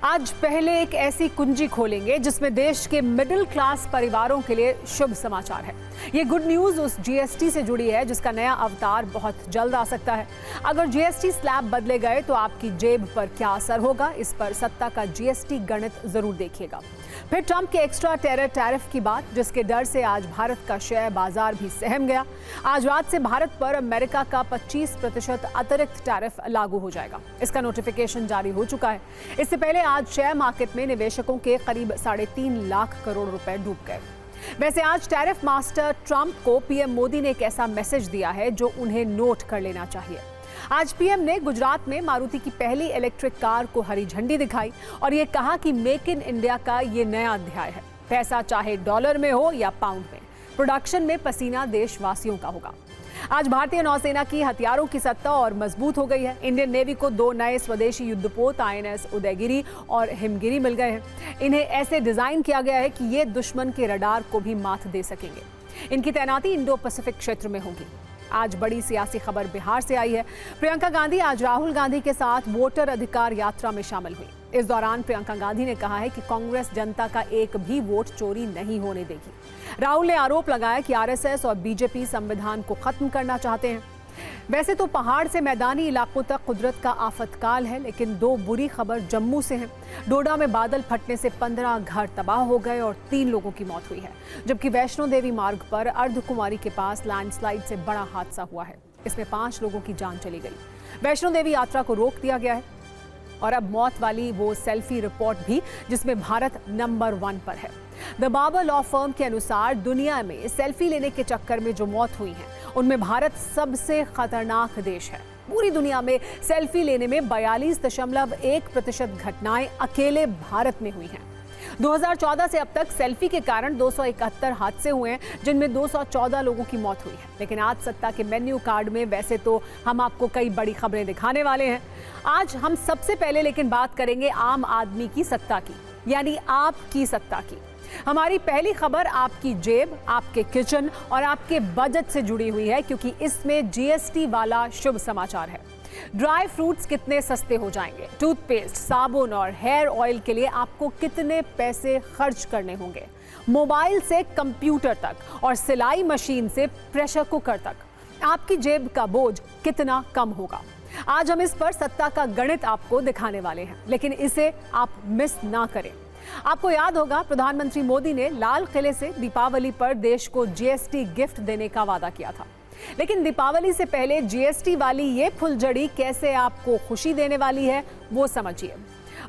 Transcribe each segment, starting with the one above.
आज पहले एक ऐसी कुंजी खोलेंगे जिसमें देश के मिडिल क्लास परिवारों के लिए शुभ समाचार है। ये गुड न्यूज उस जीएसटी से जुड़ी है जिसका नया अवतार बहुत जल्द आ सकता है। अगर जीएसटी स्लैब बदले गए तो आपकी जेब पर क्या असर होगा, इस पर सत्ता का जीएसटी गणित जरूर देखिएगा। फिर ट्रंप के एक्स्ट्रा टेरर टैरिफ की बात, जिसके डर से आज भारत का शेयर बाजार भी सहम गया। आज रात से भारत पर अमेरिका का 25% अतिरिक्त टैरिफ लागू हो जाएगा। इसका नोटिफिकेशन जारी हो चुका है। इससे पहले आज शेयर मार्केट में निवेशकों के करीब 3.5 लाख करोड़ रुपए डूब गए। वैसे आज टैरिफ मास्टर ट्रंप को पीएम मोदी ने एक ऐसा मैसेज दिया है जो उन्हें नोट कर लेना चाहिए। आज पीएम ने गुजरात में मारुति की पहली इलेक्ट्रिक कार को हरी झंडी दिखाई और ये कहा कि मेक इन इंडिया का ये नया अध्याय है। पैसा चाहे डॉलर में हो या पाउंड में, प्रोडक्शन में पसीना देशवासियों का होगा। आज भारतीय नौसेना की हथियारों की सत्ता और मजबूत हो गई है। इंडियन नेवी को 2 नए स्वदेशी युद्धपोत आईएनएस उदयगिरी और हिमगिरी मिल गए हैं। इन्हें ऐसे डिजाइन किया गया है कि ये दुश्मन के रडार को भी मात दे सकेंगे। इनकी तैनाती इंडो पैसिफिक क्षेत्र में होगी। आज बड़ी सियासी खबर बिहार से आई है। प्रियंका गांधी आज राहुल गांधी के साथ वोटर अधिकार यात्रा में शामिल हुई। इस दौरान प्रियंका गांधी ने कहा है कि कांग्रेस जनता का एक भी वोट चोरी नहीं होने देगी। राहुल ने आरोप लगाया कि आरएसएस और बीजेपी संविधान को खत्म करना चाहते हैं। वैसे तो पहाड़ से मैदानी इलाकों तक कुदरत का आफतकाल है, लेकिन 2 बुरी खबर जम्मू से हैं। डोडा में बादल फटने से 15 घर तबाह हो गए और 3 लोगों की मौत हुई है, जबकि वैष्णो देवी मार्ग पर अर्धकुमारी के पास लैंडस्लाइड से बड़ा हादसा हुआ है। इसमें 5 लोगों की जान चली गई। वैष्णो देवी यात्रा को रोक दिया गया है और अब मौत वाली वो सेल्फी रिपोर्ट भी जिसमें भारत नंबर 1 पर है। द बाबर लॉ फर्म के अनुसार दुनिया में सेल्फी लेने के चक्कर में जो मौत हुई है उनमें भारत सबसे खतरनाक देश है। पूरी दुनिया में सेल्फी लेने में 42.1% घटनाएं अकेले भारत में हुई हैं। 2014 से अब तक सेल्फी के कारण 271 हादसे हुए हैं, जिनमें 214 लोगों की मौत हुई है। लेकिन आज सत्ता के मेन्यू कार्ड में वैसे तो हम आपको कई बड़ी खबरें दिखाने वाले हैं। आज हम सबसे पहले लेकिन बात करेंगे आम आदमी की सत्ता की, यानी आपकी सत्ता की। हमारी पहली खबर आपकी जेब, आपके किचन और आपके बजट से जुड़ी हुई है, क्योंकि इसमें जीएसटी वाला शुभ समाचार है। ड्राई फ्रूट्स कितने सस्ते हो जाएंगे, टूथपेस्ट, साबुन और हेयर ऑयल के लिए आपको कितने पैसे खर्च करने होंगे, मोबाइल से कंप्यूटर तक और सिलाई मशीन से प्रेशर कुकर तक, आपकी जेब का बोझ कितना कम होगा। आज हम इस पर सत्ता का गणित आपको दिखाने वाले हैं, लेकिन इसे आप मिस ना करें। आपको याद होगा प्रधानमंत्री मोदी ने लाल किले से दीपावली पर देश को जीएसटी गिफ्ट देने का वादा किया था। लेकिन दीपावली से पहले जीएसटी वाली ये फुलझड़ी कैसे आपको खुशी देने वाली है वो समझिए।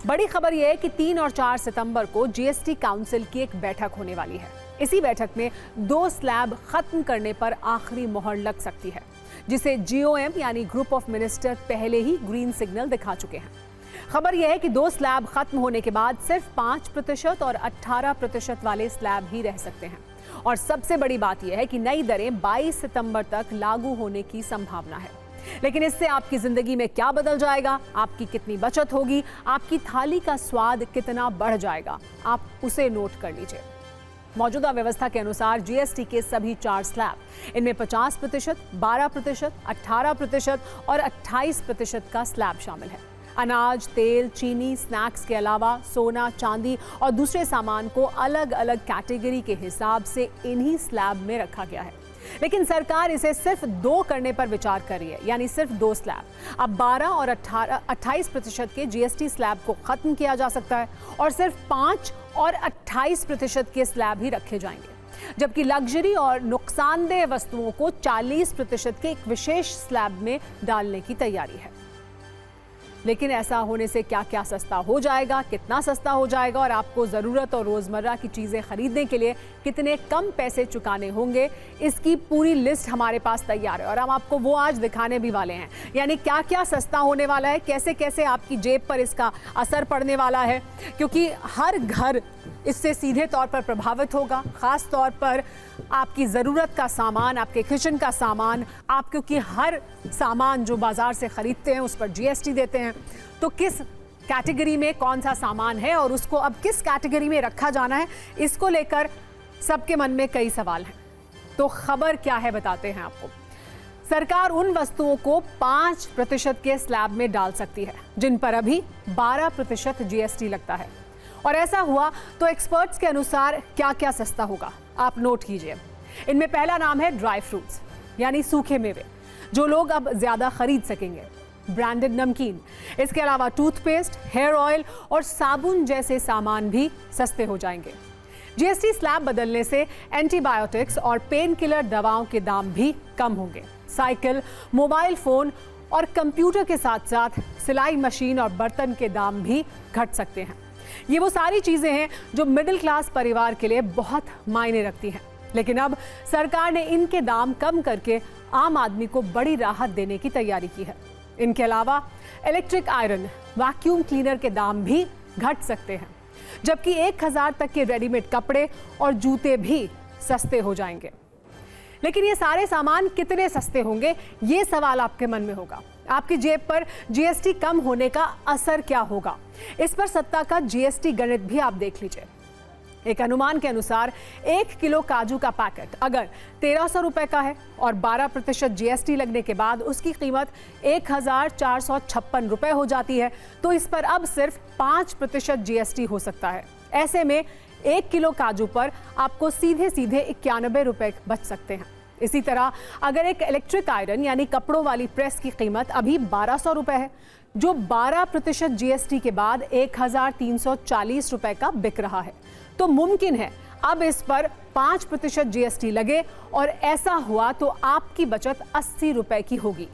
बड़ी खबर यह है कि 3 और 4 सितंबर को जीएसटी काउंसिल की एक बैठक होने वाली है। इसी बैठक में 2 स्लैब खत्म करने पर आखिरी मोहर लग सकती है, जिसे जीओएम यानी ग्रुप ऑफ मिनिस्टर पहले ही ग्रीन सिग्नल दिखा चुके हैं। खबर यह है कि 2 स्लैब खत्म होने के बाद सिर्फ 5% और 18% वाले स्लैब ही रह सकते हैं। और सबसे बड़ी बात यह है कि नई दरें 22 सितंबर तक लागू होने की संभावना है। लेकिन इससे आपकी जिंदगी में क्या बदल जाएगा, आपकी कितनी बचत होगी, आपकी थाली का स्वाद कितना बढ़ जाएगा, आप उसे नोट कर लीजिए। मौजूदा व्यवस्था के अनुसार जीएसटी के सभी 4 स्लैब, इनमें 50%, 12%, 18% और 28% का स्लैब शामिल है। अनाज, तेल, चीनी, स्नैक्स के अलावा सोना, चांदी और दूसरे सामान को अलग अलग कैटेगरी के हिसाब से इन्हीं स्लैब में रखा गया है। लेकिन सरकार इसे सिर्फ 2 करने पर विचार कर रही है, यानी सिर्फ 2 स्लैब। अब 12 और 28% के जीएसटी स्लैब को खत्म किया जा सकता है और सिर्फ 5 और 28% के स्लैब ही रखे जाएंगे, जबकि लग्जरी और नुकसानदेह वस्तुओं को 40% के एक विशेष स्लैब में डालने की तैयारी है। लेकिन ऐसा होने से क्या क्या सस्ता हो जाएगा, कितना सस्ता हो जाएगा और आपको ज़रूरत और रोज़मर्रा की चीज़ें खरीदने के लिए कितने कम पैसे चुकाने होंगे, इसकी पूरी लिस्ट हमारे पास तैयार है और हम आपको वो आज दिखाने भी वाले हैं। यानी क्या क्या सस्ता होने वाला है, कैसे कैसे आपकी जेब पर इसका असर पड़ने वाला है, क्योंकि हर घर इससे सीधे तौर पर प्रभावित होगा। ख़ास तौर पर आपकी ज़रूरत का सामान, आपके किचन का सामान, आप क्योंकि हर सामान जो बाज़ार से ख़रीदते हैं उस पर जीएसटी देते हैं, तो किस कैटेगरी में कौन सा सामान है और उसको अब किस कैटेगरी में रखा जाना है, इसको लेकर सबके मन में कई सवाल हैं। तो खबर क्या है बताते हैं आपको। सरकार उन वस्तुओं को 5% के स्लैब में डाल सकती है जिन पर अभी 12% जीएसटी लगता है। और ऐसा हुआ तो एक्सपर्ट्स के अनुसार क्या क्या सस्ता होगा, आप नोट कीजिए। इनमें पहला नाम है ड्राई फ्रूट्स, यानी सूखे मेवे, जो लोग अब ज्यादा खरीद सकेंगे। ब्रांडेड नमकीन, इसके अलावा टूथपेस्ट, हेयर ऑयल और साबुन जैसे सामान भी सस्ते हो जाएंगे। जीएसटी स्लैब बदलने से एंटीबायोटिक्स और पेन किलर दवाओं के दाम भी कम होंगे। साइकिल, मोबाइल फोन और कंप्यूटर के साथ साथ सिलाई मशीन और बर्तन के दाम भी घट सकते हैं। ये वो सारी चीजें हैं जो मिडिल क्लास परिवार के लिए बहुत मायने रखती हैं, लेकिन अब सरकार ने इनके दाम कम करके आम आदमी को बड़ी राहत देने की तैयारी की है। इनके अलावा इलेक्ट्रिक आयरन, वैक्यूम क्लीनर के दाम भी घट सकते हैं, जबकि 1000 तक के रेडीमेड कपड़े और जूते भी सस्ते हो जाएंगे। लेकिन ये सारे सामान कितने सस्ते होंगे, ये सवाल आपके मन में होगा। आपकी जेब पर जीएसटी कम होने का असर क्या होगा, इस पर सत्ता का जीएसटी गणित भी आप देख लीजिए। एक अनुमान के अनुसार 1 किलो काजू का पैकेट अगर 1300 रुपए का है और 12% जीएसटी लगने के बाद उसकी कीमत 1456 रुपए हो जाती है, तो इस पर अब सिर्फ 5% जीएसटी हो सकता है। ऐसे में 1 किलो काजू पर आपको सीधे सीधे 91 रुपए बच सकते हैं। इसी तरह अगर एक इलेक्ट्रिक आयरन यानी कपड़ों वाली प्रेस की कीमत अभी 1200 रुपए है, जो 12% जीएसटी के बाद 1340 रुपए का बिक रहा है, तो मुमकिन है अब इस पर 5% जीएसटी लगे और ऐसा हुआ तो आपकी बचत 80 रुपए की होगी।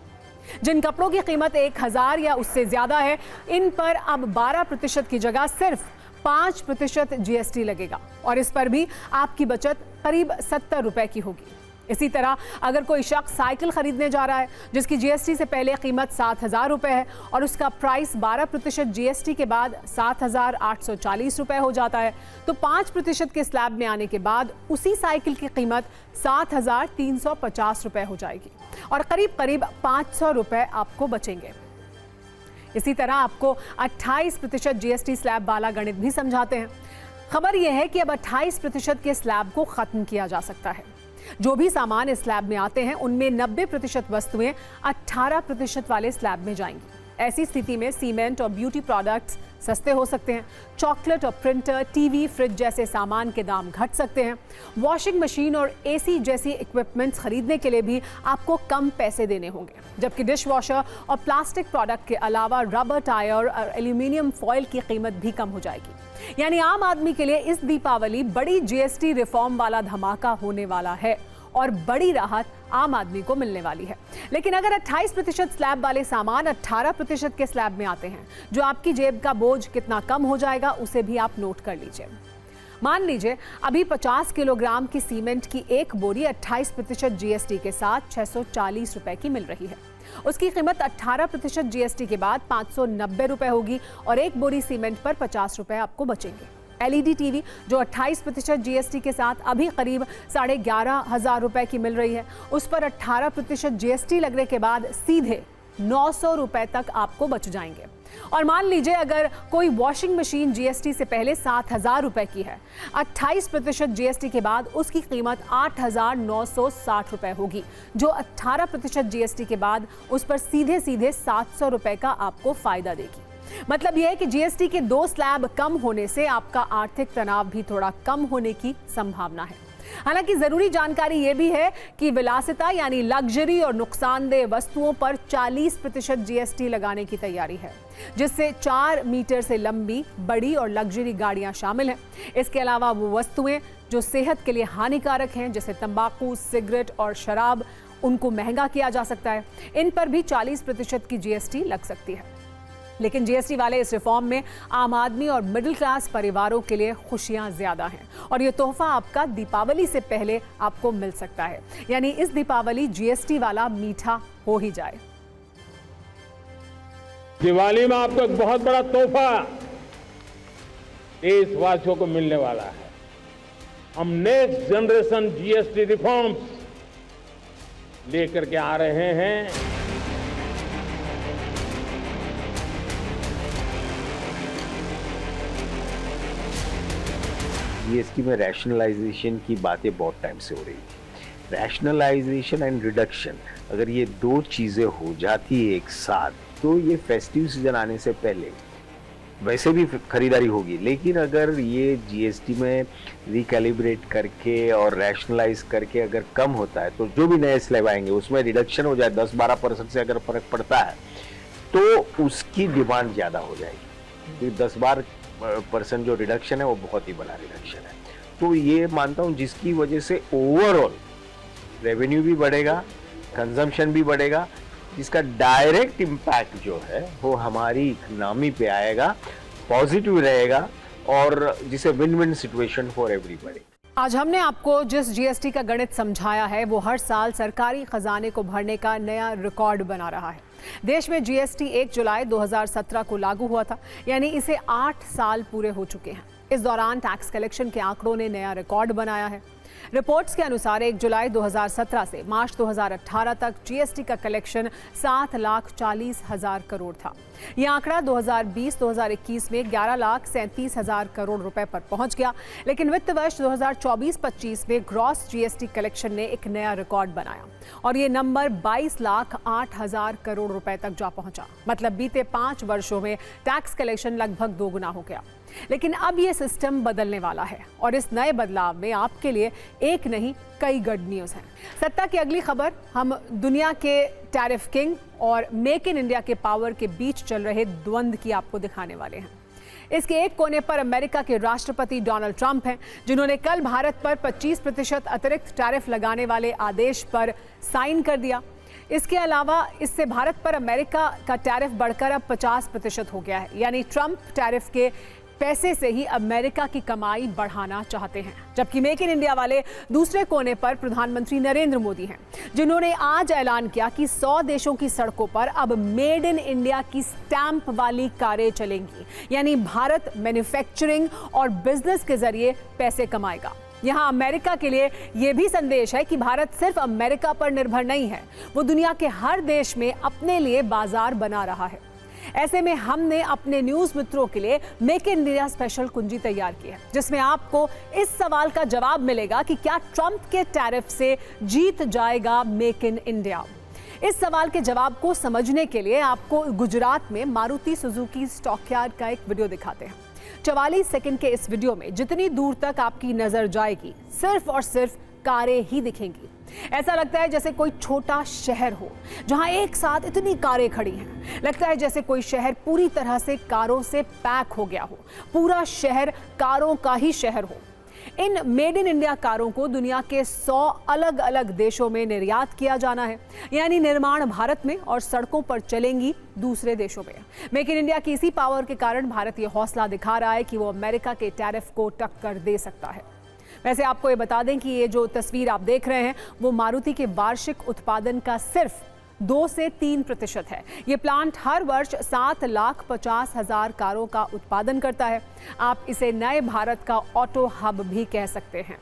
जिन कपड़ों की कीमत 1000 या उससे ज्यादा है, इन पर अब 12% की जगह सिर्फ 5% जीएसटी लगेगा और इस पर भी आपकी बचत करीब 70 रुपए की होगी। इसी तरह अगर कोई शख्स साइकिल खरीदने जा रहा है जिसकी जीएसटी से पहले कीमत 7000 रुपए है और उसका प्राइस 12% जीएसटी के बाद 7840 रुपए हो जाता है, तो 5% के स्लैब में आने के बाद उसी साइकिल की कीमत 7350 रुपए हो जाएगी और करीब करीब 500 रुपए आपको बचेंगे। इसी तरह आपको 28% जीएसटी स्लैब वाला गणित भी समझाते हैं। खबर यह है कि अब 28% के स्लैब को खत्म किया जा सकता है। जो भी सामान इस स्लैब में आते हैं उनमें 90% वस्तुएं 18% वाले स्लैब में जाएंगी। ऐसी स्थिति में सीमेंट और ब्यूटी प्रोडक्ट्स सस्ते हो सकते हैं। चॉकलेट और प्रिंटर, टीवी, फ्रिज जैसे सामान के दाम घट सकते हैं। वॉशिंग मशीन और एसी जैसी इक्विपमेंट्स खरीदने के लिए भी आपको कम पैसे देने होंगे, जबकि डिश वॉशर और प्लास्टिक प्रोडक्ट के अलावा रबर टायर और एल्यूमिनियम फॉइल की कीमत भी कम हो जाएगी। यानी आम आदमी के लिए इस दीपावली बड़ी जीएसटी रिफॉर्म वाला धमाका होने वाला है और बड़ी राहत आम आदमी को मिलने वाली है। लेकिन अगर 28% स्लैब वाले सामान 18% के स्लैब में आते हैं, जो आपकी जेब का बोझ कितना कम हो जाएगा उसे भी आप नोट कर लीजिए। मान लीजिए अभी 50 किलोग्राम की सीमेंट की एक बोरी 28% जीएसटी के साथ 640 रुपए की मिल रही है। उसकी कीमत 18% जीएसटी के बाद 590 रुपए होगी और एक बोरी सीमेंट पर 50 रुपए आपको बचेंगे। एलईडी टीवी जो 28% जीएसटी के साथ अभी करीब 11,500 रुपए की मिल रही है, उस पर 18% जीएसटी लगने के बाद सीधे 900 रुपए तक आपको बच जाएंगे। और मान लीजिए अगर कोई वॉशिंग मशीन जीएसटी से पहले 7000 रुपए की है, 28% जीएसटी के बाद उसकी कीमत 8960 रुपए होगी, जो 18% जीएसटी के बाद उस पर सीधे सीधे 700 रुपए का आपको फायदा देगी। मतलब यह है कि जीएसटी के 2 स्लैब कम होने से आपका आर्थिक तनाव भी थोड़ा कम होने की संभावना है। हालांकि जरूरी जानकारी यह भी है कि विलासिता यानी लग्जरी और नुकसानदेह वस्तुओं पर 40% जीएसटी लगाने की तैयारी है, जिससे 4 मीटर से लंबी, बड़ी और लग्जरी गाड़ियां शामिल हैं। इसके अलावा वो वस्तुएं जो सेहत के लिए हानिकारक हैं, जैसे तंबाकू, सिगरेट और शराब, उनको महंगा किया जा सकता है। इन पर भी 40% की जीएसटी लग सकती है। लेकिन जीएसटी वाले इस रिफॉर्म में आम आदमी और मिडिल क्लास परिवारों के लिए खुशियां ज्यादा हैं और ये तोहफा आपका दीपावली से पहले आपको मिल सकता है। यानी इस दीपावली जीएसटी वाला मीठा हो ही जाए। दिवाली में आपको एक बहुत बड़ा तोहफा देशवासियों को मिलने वाला है। हम नेक्स्ट जनरेशन जीएसटी रिफॉर्म्स लेकर के आ रहे हैं। जीएसटी में रैशनलाइजेशन की बातें बहुत टाइम से हो रही थी, रैशनलाइजेशन एंड रिडक्शन, अगर ये दो चीज़ें हो जाती है एक साथ, तो ये फेस्टिव सीजन आने से पहले वैसे भी खरीदारी होगी। लेकिन अगर ये जीएसटी में रिकैलिब्रेट करके और रैशनलाइज करके अगर कम होता है, तो जो भी नए स्लैब आएंगे उसमें रिडक्शन हो जाए 10-12% से अगर फर्क पड़ता है तो उसकी डिमांड ज़्यादा हो जाएगी। क्योंकि 10-12% जो रिडक्शन है वो बहुत ही बड़ा रिडक्शन है। तो ये मानता हूँ जिसकी वजह से ओवरऑल रेवेन्यू भी बढ़ेगा, कंजम्पशन भी बढ़ेगा, जिसका डायरेक्ट इम्पैक्ट जो है वो हमारी इकनॉमी पे आएगा, पॉजिटिव रहेगा और जिसे win win situation for everybody. आज हमने आपको जिस जीएसटी का गणित समझाया है वो हर साल सरकारी खजाने को भरने का नया रिकॉर्ड बना रहा है। देश में जीएसटी 1 जुलाई 2017 को लागू हुआ था, यानी इसे 8 साल पूरे हो चुके हैं। इस दौरान टैक्स कलेक्शन के आंकड़ों ने नया रिकॉर्ड बनाया है। रिपोर्ट्स के अनुसार 1 जुलाई 2017 से मार्च 2018 तक जीएसटी का कलेक्शन 7,40,000 करोड़ था। यह आंकड़ा 2020-2021 में 11,37,000 करोड़ रुपए पर पहुंच गया। लेकिन वित्त वर्ष 2024-25 में ग्रॉस जीएसटी कलेक्शन ने एक नया रिकॉर्ड बनाया और ये नंबर 22,08,000 करोड़ रुपए तक जा पहुंचा। मतलब बीते 5 वर्षों में टैक्स कलेक्शन लगभग दोगुना हो गया। लेकिन अब ये सिस्टम बदलने वाला है और इस नए बदलाव में आपके लिए एक नहीं कई गुड न्यूज़ हैं। सत्ता की अगली खबर हम दुनिया के टैरिफ किंग और मेक इन इंडिया के पावर के बीच चल रहे द्वंद्व की आपको दिखाने वाले हैं। इसके एक कोने पर अमेरिका के राष्ट्रपति डोनाल्ड ट्रंप हैं, जिन्होंने कल भारत पर 25% अतिरिक्त टैरिफ लगाने वाले आदेश पर साइन कर दिया। इसके अलावा इससे भारत पर अमेरिका का टैरिफ बढ़कर अब 50% हो गया है। यानी ट्रंप टैरिफ के पैसे से ही अमेरिका की कमाई बढ़ाना चाहते हैं। जबकि मेक इन इंडिया वाले दूसरे कोने पर प्रधानमंत्री नरेंद्र मोदी हैं, जिन्होंने आज ऐलान किया कि 100 देशों की सड़कों पर अब मेड इन इंडिया की स्टैंप वाली कारें चलेंगी। यानी भारत मैन्युफैक्चरिंग और बिजनेस के जरिए पैसे कमाएगा। यहाँ अमेरिका के लिए यह भी संदेश है कि भारत सिर्फ अमेरिका पर निर्भर नहीं है, वो दुनिया के हर देश में अपने लिए बाजार बना रहा है। ऐसे में हमने अपने न्यूज मित्रों के लिए मेक इन इंडिया स्पेशल कुंजी तैयार की है, जिसमें आपको इस सवाल का जवाब मिलेगा कि क्या ट्रंप के टैरिफ से जीत जाएगा मेक इन इंडिया। इस सवाल के जवाब को समझने के लिए आपको गुजरात में मारुति सुजुकी स्टॉकयार्ड का एक वीडियो दिखाते हैं। 44 सेकंड के इस वीडियो में जितनी दूर तक आपकी नजर जाएगी सिर्फ और सिर्फ कारें ही दिखेंगी। ऐसा लगता है जैसे कोई छोटा शहर हो जहां एक साथ इतनी कारें खड़ी हैं। लगता है जैसे कोई शहर पूरी तरह से कारों से पैक हो गया हो, पूरा शहर कारों का ही शहर हो। इन मेड इन इंडिया कारों को दुनिया के 100 अलग अलग देशों में निर्यात किया जाना है। यानी निर्माण भारत में और सड़कों पर चलेंगी दूसरे देशों में। मेक इन इंडिया की इसी पावर के कारण भारत ये हौसला दिखा रहा है कि वो अमेरिका के टैरिफ को टक्कर दे सकता है। वैसे आपको ये बता दें कि ये जो तस्वीर आप देख रहे हैं वो मारुति के वार्षिक उत्पादन का सिर्फ 2 से 3% है। ये प्लांट हर वर्ष 7,50,000 कारों का उत्पादन करता है। आप इसे नए भारत का ऑटो हब भी कह सकते हैं।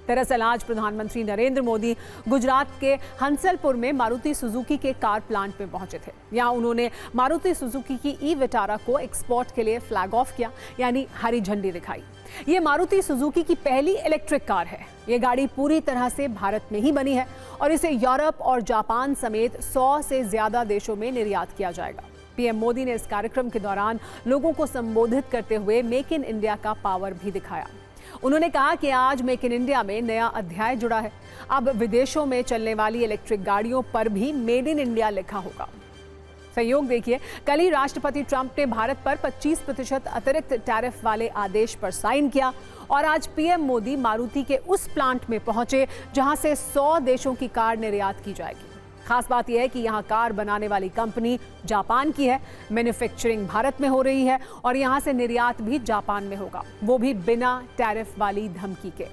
दरअसल आज प्रधानमंत्री नरेंद्र मोदी गुजरात के हंसलपुर में मारुति सुजुकी के कार प्लांट में पहुंचे थे। यहां उन्होंने मारुति सुजुकी की ई विटारा को एक्सपोर्ट के लिए फ्लैग ऑफ किया, यानी हरी झंडी दिखाई। ये मारुति सुजुकी की पहली इलेक्ट्रिक कार है। ये गाड़ी पूरी तरह से भारत में ही बनी है और इसे यूरोप और जापान समेत 100 से ज्यादा देशों में निर्यात किया जाएगा। पीएम मोदी ने इस कार्यक्रम के दौरान लोगों को संबोधित करते हुए मेक इन इंडिया का पावर भी दिखाया। उन्होंने कहा कि आज मेक इन इंडिया में नया अध्याय जुड़ा है। अब विदेशों में चलने वाली इलेक्ट्रिक गाड़ियों पर भी मेड इन इंडिया लिखा होगा। संयोग देखिए, कल ही राष्ट्रपति ट्रंप ने भारत पर 25% अतिरिक्त टैरिफ वाले आदेश पर साइन किया और आज पीएम मोदी मारुति के उस प्लांट में पहुंचे जहां से 100 देशों की कार निर्यात की जाएगी। खास बात यह है कि यहाँ कार बनाने वाली कंपनी जापान की है, मैन्युफैक्चरिंग भारत में हो रही है और यहाँ से निर्यात भी जापान में होगा, वो भी बिना टैरिफ वाली धमकी के।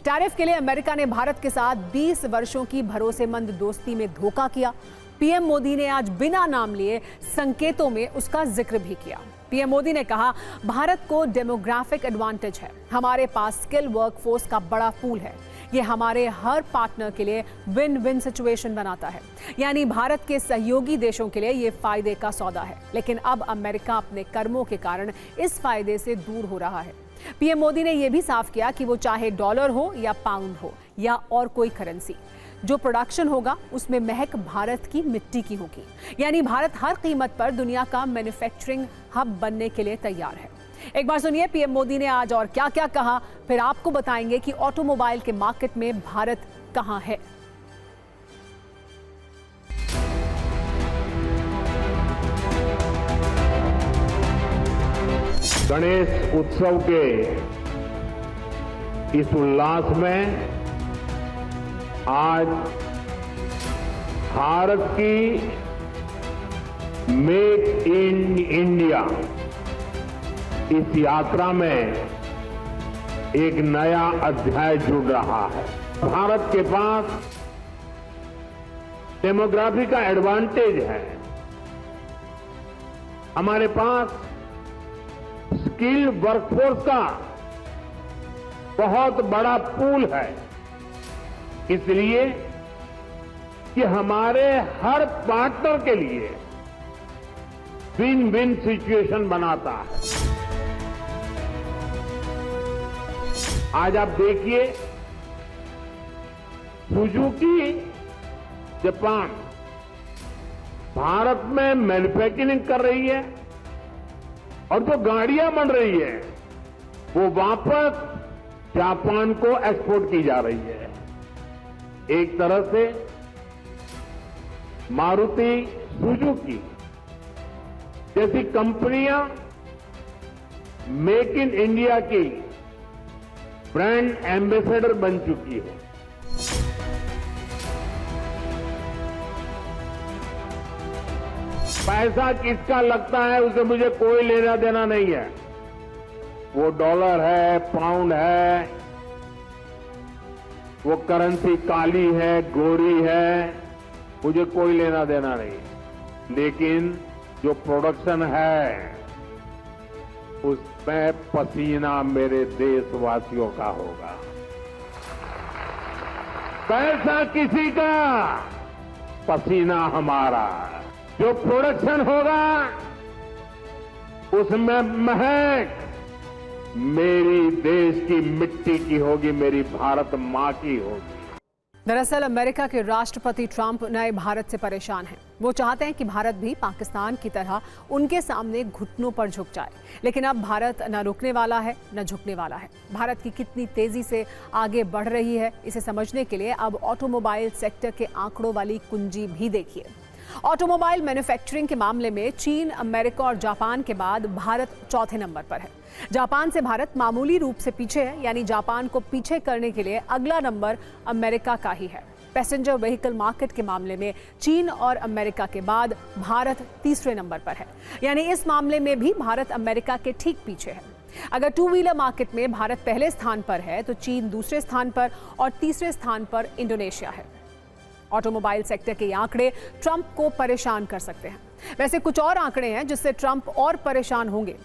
टैरिफ के लिए अमेरिका ने भारत के साथ 20 वर्षों की भरोसेमंद दोस्ती में धोखा किया। पीएम मोदी ने आज बिना नाम लिए संकेतों में उसका जिक्र भी किया। पीएम मोदी ने कहा, भारत को डेमोग्राफिक एडवांटेज है, हमारे पास स्किल वर्कफोर्स का बड़ा पूल है, ये हमारे हर पार्टनर के लिए विन विन सिचुएशन बनाता है। यानी भारत के सहयोगी देशों के लिए ये फायदे का सौदा है। लेकिन अब अमेरिका अपने कर्मों के कारण इस फायदे से दूर हो रहा है। पीएम मोदी ने यह भी साफ किया कि वो चाहे डॉलर हो या पाउंड हो, या और कोई करेंसी। जो प्रोडक्शन होगा उसमें महक भारत की मिट्टी की होगी। यानी भारत हर कीमत पर दुनिया का मैन्युफैक्चरिंग हब बनने के लिए तैयार है। एक बार सुनिए पीएम मोदी ने आज और क्या क्या कहा, फिर आपको बताएंगे कि ऑटोमोबाइल के मार्केट में भारत कहां है। गणेश उत्सव के इस उल्लास में आज भारत की मेक इन इंडिया इस यात्रा में एक नया अध्याय जुड़ रहा है। भारत के पास डेमोग्राफी का एडवांटेज है। हमारे पास स्किल वर्कफोर्स का बहुत बड़ा पूल है, इसलिए कि हमारे हर पार्टनर के लिए विन विन सिचुएशन बनाता है। आज आप देखिए, सुजुकी जापान भारत में मैन्युफैक्चरिंग कर रही है और जो गाड़ियां बन रही है वो वापस जापान को एक्सपोर्ट की जा रही है। एक तरह से मारुति सुजुकी जैसी कंपनियां मेक इन इंडिया की ब्रांड एम्बेसडर बन चुकी है। पैसा किसका लगता है उसे मुझे कोई लेना देना नहीं है। वो डॉलर है, पाउंड है, वो करेंसी काली है, गोरी है, मुझे कोई लेना देना नहीं। लेकिन जो प्रोडक्शन है उसमें पसीना मेरे देशवासियों का होगा। पैसा किसी का, पसीना हमारा। जो प्रोडक्शन होगा उसमें महक मेरी देश की मिट्टी की होगी, मेरी भारत मां की होगी। दरअसल अमेरिका के राष्ट्रपति ट्रंप नए भारत से परेशान हैं। वो चाहते हैं कि भारत भी पाकिस्तान की तरह उनके सामने घुटनों पर झुक जाए, लेकिन अब भारत न रुकने वाला है न झुकने वाला है। भारत की कितनी तेजी से आगे बढ़ रही है, इसे समझने के लिए अब ऑटोमोबाइल सेक्टर के आंकड़ों वाली कुंजी भी देखिए। ऑटोमोबाइल मैन्युफैक्चरिंग के मामले में चीन, अमेरिका और जापान के बाद भारत चौथे नंबर पर है। जापान से भारत मामूली रूप से पीछे है, यानी जापान को पीछे करने के लिए अगला नंबर अमेरिका का ही है। पैसेंजर व्हीकल मार्केट के मामले में चीन और अमेरिका के बाद भारत तीसरे नंबर पर है, यानी इस मामले में भी भारत अमेरिका के ठीक पीछे है। अगर टू व्हीलर मार्केट में भारत पहले स्थान पर है तो चीन दूसरे स्थान पर और तीसरे स्थान पर इंडोनेशिया है। ऑटोमोबाइल सेक्टर के आंकड़े ट्रंप को परेशान कर सकते हैं। वैसे कुछ और आंकड़े हैं जिससे ट्रंप और परेशान होंगे।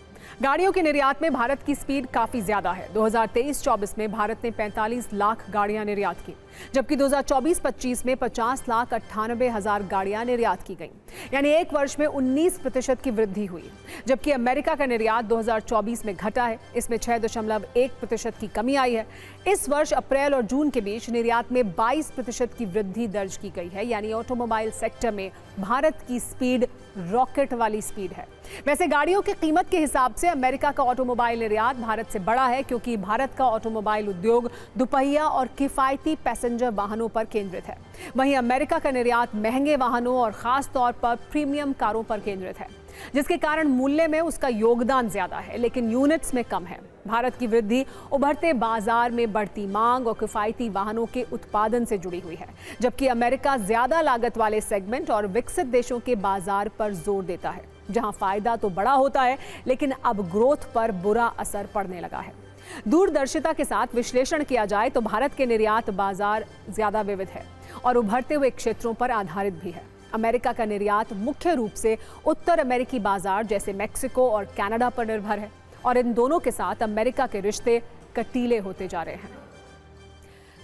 गाड़ियों के निर्यात में भारत की स्पीड काफी ज्यादा है। 2023-24 में भारत ने 45 लाख गाड़ियां निर्यात की, जबकि 2024-25 में 50,98,000 गाड़ियां निर्यात की गईं, यानी एक वर्ष में 19% की वृद्धि हुई। जबकि अमेरिका का निर्यात 2024 में घटा है, इसमें 6.1% की कमी आई है। इस वर्ष अप्रैल और जून के बीच निर्यात में 22% की वृद्धि दर्ज की गई है, यानी ऑटोमोबाइल सेक्टर में भारत की स्पीड रॉकेट वाली स्पीड है। वैसे गाड़ियों की कीमत के हिसाब से अमेरिका का ऑटोमोबाइल निर्यात भारत से बड़ा है, क्योंकि भारत का ऑटोमोबाइल उद्योग दुपहिया और किफायती पैसेंजर वाहनों पर केंद्रित है। वहीं अमेरिका का निर्यात महंगे वाहनों और खास तौर पर प्रीमियम कारों पर केंद्रित है, जिसके कारण मूल्य में उसका योगदान ज्यादा है, लेकिन यूनिट्स में कम है। भारत की वृद्धि उभरते बाजार में बढ़ती मांग और किफायती वाहनों के उत्पादन से जुड़ी हुई है, जबकि अमेरिका ज्यादा लागत वाले सेगमेंट और विकसित देशों के बाजार पर जोर देता है, जहां फायदा तो बड़ा होता है लेकिन अब ग्रोथ पर बुरा असर पड़ने लगा है। दूरदर्शिता के साथ विश्लेषण किया जाए तो भारत के निर्यात बाजार ज्यादा विविध है और उभरते हुए क्षेत्रों पर आधारित भी है। अमेरिका का निर्यात मुख्य रूप से उत्तर अमेरिकी बाजार जैसे मेक्सिको और कनाडा पर निर्भर है, और इन दोनों के साथ अमेरिका के रिश्ते कटीले होते जा रहे हैं।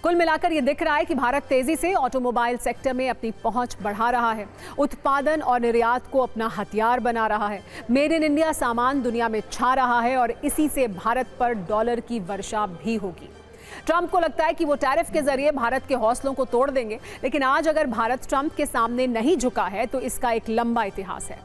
कुल मिलाकर ये दिख रहा है कि भारत तेजी से ऑटोमोबाइल सेक्टर में अपनी पहुंच बढ़ा रहा है, उत्पादन और निर्यात को अपना हथियार बना रहा है। मेड इन इंडिया सामान दुनिया में छा रहा है और इसी से भारत पर डॉलर की वर्षा भी होगी। ट्रंप को लगता है कि वो टैरिफ के जरिए भारत के हौसलों को तोड़ देंगे, लेकिन आज अगर भारत ट्रंप के सामने नहीं झुका है तो इसका एक लंबा इतिहास है।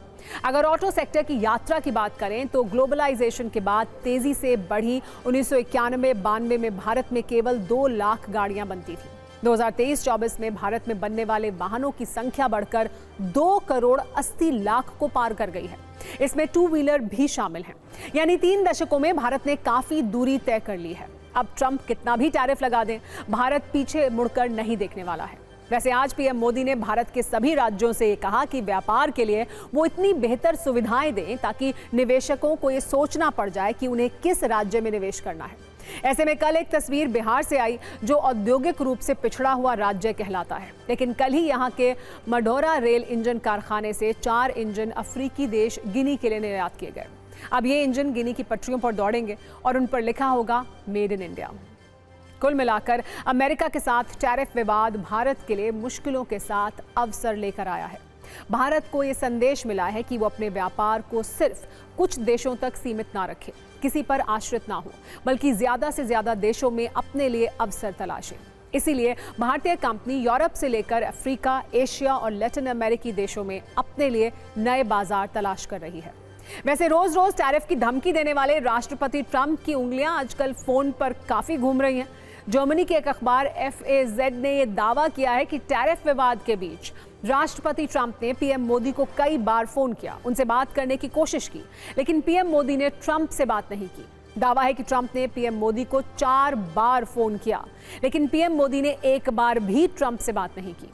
अगर ऑटो सेक्टर की यात्रा की बात करें तो ग्लोबलाइजेशन के बाद तेजी से बढ़ी 1991-92 में भारत में केवल 2 लाख गाड़ियां बनती थी। 2023-24 में भारत में बनने वाले वाहनों की संख्या बढ़कर 2 करोड़ 80 लाख को पार कर गई है। इसमें 2 व्हीलर भी शामिल हैं। यानी 3 दशकों में भारत ने काफी दूरी तय कर ली है। अब ट्रंप कितना भी टैरिफ लगा दें, भारत पीछे मुड़कर नहीं देखने वाला है। वैसे आज पीएम मोदी ने भारत के सभी राज्यों से ये कहा कि व्यापार के लिए वो इतनी बेहतर सुविधाएं दें ताकि निवेशकों को ये सोचना पड़ जाए कि उन्हें किस राज्य में निवेश करना है। ऐसे में कल एक तस्वीर बिहार से आई जो औद्योगिक रूप से पिछड़ा हुआ राज्य कहलाता है, लेकिन कल ही यहाँ के मडोरा रेल इंजन कारखाने से 4 इंजन अफ्रीकी देश गिनी के लिए निर्यात किए गए। अब ये इंजन गिनी की पटरियों पर दौड़ेंगे और उन पर लिखा होगा मेड इन इंडिया। कुल मिलाकर अमेरिका के साथ टैरिफ विवाद भारत के लिए मुश्किलों के साथ अवसर लेकर आया है। भारत को ये संदेश मिला है कि वो अपने व्यापार को सिर्फ कुछ देशों तक सीमित ना रखे, किसी पर आश्रित ना हो, बल्कि ज्यादा से ज्यादा देशों में अपने लिए अवसर तलाशे। इसीलिए भारतीय कंपनी यूरोप से लेकर अफ्रीका, एशिया और लैटिन अमेरिकी देशों में अपने लिए नए बाजार तलाश कर रही है। वैसे रोज रोज टैरिफ की धमकी देने वाले राष्ट्रपति ट्रंप की उंगलियां आजकल फोन पर काफी घूम रही हैं। जर्मनी के एक अखबार FAZ ने यह दावा किया है कि टैरिफ विवाद के बीच राष्ट्रपति ट्रंप ने पीएम मोदी को कई बार फोन किया, उनसे बात करने की कोशिश की, लेकिन पीएम मोदी ने ट्रंप से बात नहीं की। दावा है कि ट्रंप ने पीएम मोदी को 4 बार फोन किया, लेकिन पीएम मोदी ने 1 बार भी ट्रंप से बात नहीं की।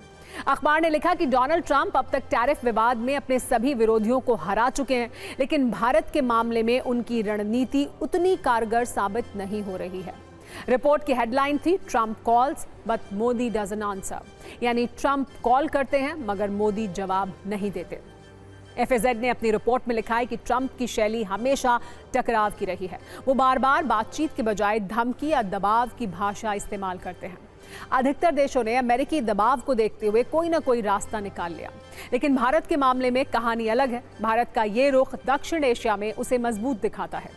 अखबार ने लिखा कि डोनाल्ड ट्रंप अब तक टैरिफ विवाद में अपने सभी विरोधियों को हरा चुके हैं, लेकिन भारत के मामले में उनकी रणनीति उतनी कारगर साबित नहीं हो रही है। रिपोर्ट की हेडलाइन थी Trump calls but Modi doesn't answer, यानी ट्रंप कॉल करते हैं मगर मोदी जवाब नहीं देते। FAZ ने अपनी रिपोर्ट में लिखा है कि ट्रंप की शैली हमेशा टकराव की रही है। वो बार बार बातचीत के बजाय धमकी या दबाव की भाषा इस्तेमाल करते हैं। अधिकतर देशों ने अमेरिकी दबाव को देखते हुए कोई ना कोई रास्ता निकाल लिया, लेकिन भारत के मामले में कहानी अलग है। भारत का ये रुख दक्षिण एशिया में उसे मजबूत दिखाता है,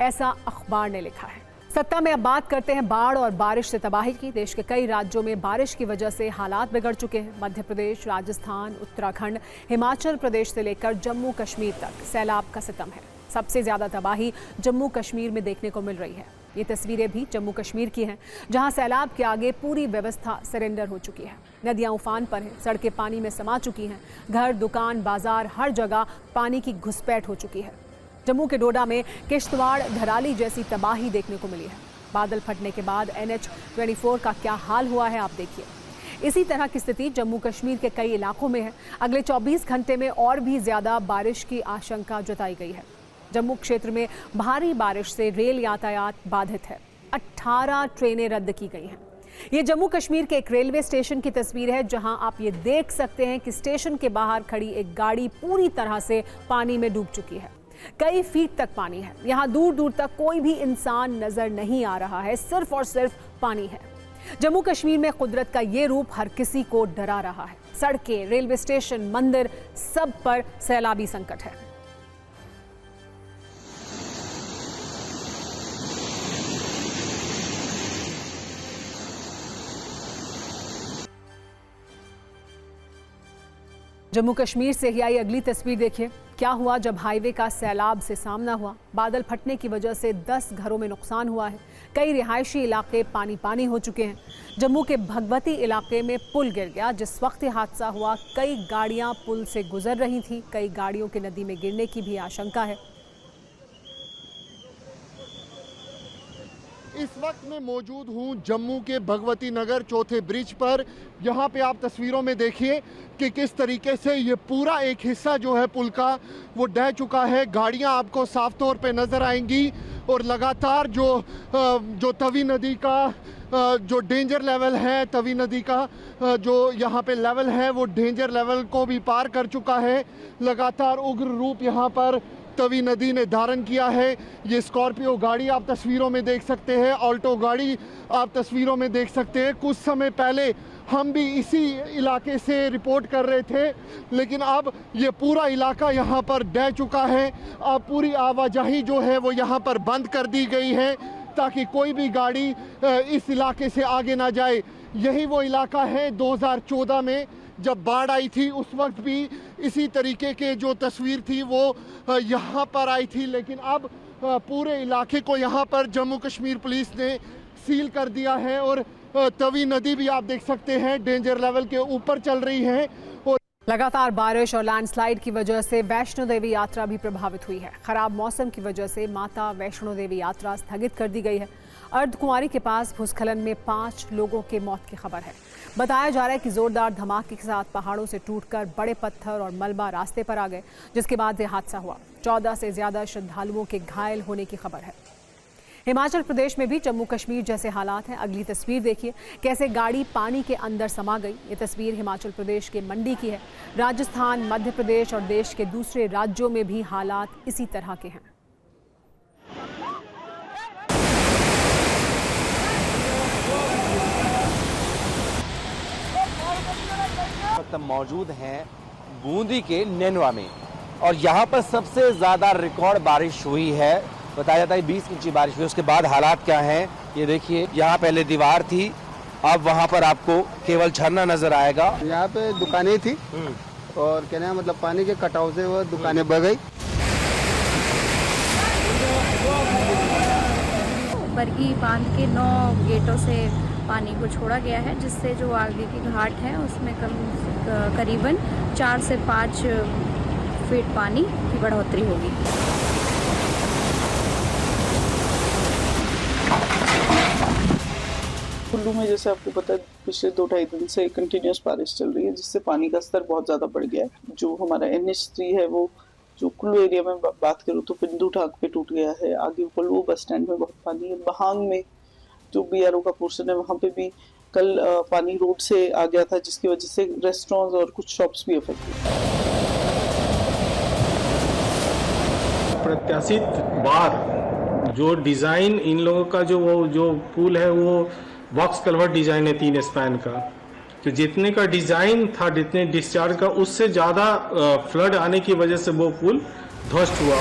ऐसा अखबार ने लिखा है। सत्ता में अब बात करते हैं बाढ़ और बारिश से तबाही की। देश के कई राज्यों में बारिश की वजह से हालात बिगड़ चुके हैं। मध्य प्रदेश, राजस्थान, उत्तराखंड, हिमाचल प्रदेश से लेकर जम्मू कश्मीर तक सैलाब का सितम है। सबसे ज्यादा तबाही जम्मू कश्मीर में देखने को मिल रही है। ये तस्वीरें भी जम्मू कश्मीर की हैं, जहां सैलाब के आगे पूरी व्यवस्था सरेंडर हो चुकी है। नदियां उफान पर हैं, सड़कें पानी में समा चुकी हैं, घर, दुकान, बाजार हर जगह पानी की घुसपैठ हो चुकी है। जम्मू के डोडा में किश्तवाड़, धराली जैसी तबाही देखने को मिली है। बादल फटने के बाद NH-24 का क्या हाल हुआ है आप देखिए। इसी तरह की स्थिति जम्मू कश्मीर के कई इलाकों में है। अगले 24 घंटे में और भी ज्यादा बारिश की आशंका जताई गई है। जम्मू क्षेत्र में भारी बारिश से रेल यातायात बाधित है। 18 ट्रेनें रद्द की गई हैं। ये जम्मू कश्मीर के एक रेलवे स्टेशन की तस्वीर है, जहां आप ये देख सकते हैं कि स्टेशन के बाहर खड़ी एक गाड़ी पूरी तरह से पानी में डूब चुकी है। कई फीट तक पानी है। यहाँ दूर दूर तक कोई भी इंसान नजर नहीं आ रहा है, सिर्फ और सिर्फ पानी है। जम्मू कश्मीर में कुदरत का ये रूप हर किसी को डरा रहा है। सड़कें, रेलवे स्टेशन, मंदिर, सब पर सैलाबी संकट है। जम्मू कश्मीर से ही आई अगली तस्वीर देखिए। क्या हुआ जब हाईवे का सैलाब से सामना हुआ। बादल फटने की वजह से 10 घरों में नुकसान हुआ है। कई रिहायशी इलाके पानी पानी हो चुके हैं। जम्मू के भगवती इलाके में पुल गिर गया। जिस वक्त ये हादसा हुआ, कई गाड़ियां पुल से गुजर रही थी। कई गाड़ियों के नदी में गिरने की भी आशंका है। इस वक्त मैं मौजूद हूं जम्मू के भगवती नगर चौथे ब्रिज पर। यहाँ पे आप तस्वीरों में देखिए कि किस तरीके से ये पूरा एक हिस्सा जो है पुल का वो ढह चुका है। गाड़ियाँ आपको साफ तौर पे नज़र आएंगी और लगातार जो तवी नदी का जो डेंजर लेवल है, तवी नदी का जो यहाँ पे लेवल है वो डेंजर लेवल को भी पार कर चुका है। लगातार उग्र रूप यहाँ पर तवी नदी ने धारण किया है। ये स्कॉर्पियो गाड़ी आप तस्वीरों में देख सकते हैं, ऑल्टो गाड़ी आप तस्वीरों में देख सकते हैं। कुछ समय पहले हम भी इसी इलाके से रिपोर्ट कर रहे थे, लेकिन अब ये पूरा इलाका यहाँ पर ढह चुका है। अब पूरी आवाजाही जो है वो यहाँ पर बंद कर दी गई है। ताकि कोई भी गाड़ी इस इलाके से आगे ना जाए। यही वो इलाका है 2014 में जब बाढ़ आई थी, उस वक्त भी इसी तरीके के जो तस्वीर थी वो यहाँ पर आई थी। लेकिन अब पूरे इलाके को यहाँ पर जम्मू कश्मीर पुलिस ने सील कर दिया है और तवी नदी भी आप देख सकते हैं डेंजर लेवल के ऊपर चल रही है। और लगातार बारिश और लैंडस्लाइड की वजह से वैष्णो देवी यात्रा भी प्रभावित हुई है। खराब मौसम की वजह से माता वैष्णो देवी यात्रा स्थगित कर दी गई है। अर्धकुंवारी के पास भूस्खलन में 5 लोगों के मौत की खबर है। बताया जा रहा है कि जोरदार धमाके के साथ पहाड़ों से टूटकर बड़े पत्थर और मलबा रास्ते पर आ गए, जिसके बाद यह हादसा हुआ। 14 से ज्यादा श्रद्धालुओं के घायल होने की खबर है। हिमाचल प्रदेश में भी जम्मू कश्मीर जैसे हालात हैं। अगली तस्वीर देखिए, कैसे गाड़ी पानी के अंदर समा गई। ये तस्वीर हिमाचल प्रदेश के मंडी की है। राजस्थान, मध्य प्रदेश और देश के दूसरे राज्यों में भी हालात इसी तरह के हैं। मौजूद हैं बूंदी के नैनवा में और यहाँ पर सबसे ज्यादा रिकॉर्ड बारिश हुई है। बताया जाता है 20 इंची बारिश हुई। उसके बाद हालात क्या हैं ये देखिए। यहाँ पहले दीवार थी, अब वहाँ पर आपको केवल झरना नजर आएगा। यहाँ पे दुकानें थी और कहना मतलब पानी के कटाव से वो दुकानें बह गई। बरगी बांध के 9 गेटों से पानी को छोड़ा गया है, जिससे जो आगे की घाट है उसमें करीबन 4 से 5 फीट पानी की बढ़ोतरी होगी। कुल्लू में जैसे आपको पता है पिछले 2-2.5 दिन से कंटिन्यूस बारिश चल रही है, जिससे पानी का स्तर बहुत ज़्यादा बढ़ गया है। जो हमारा NH3 है वो जो कुल्लू एरिया में बात करूँ तो बिंदु ठाक पे टूट गया है। आगे कुल्लू बस स्टैंड में बहुत पानी है। बहांग में जो BRO का पोर्शन है वहाँ पे भी कल पानी रोड से आ गया था, जिसकी वजह से रेस्टोरेंट्स और कुछ शॉप्स भी अफेक्ट हुए। प्रत्याशित बार जो डिज़ाइन इन लोगों का जो पुल है वो बॉक्स कल्वर्ट डिज़ाइन है 3 स्पैन का। तो जितने का डिज़ाइन था, जितने डिस्चार्ज का, उससे ज़्यादा फ्लड आने की वजह से वो पुल ध्वस्त हुआ।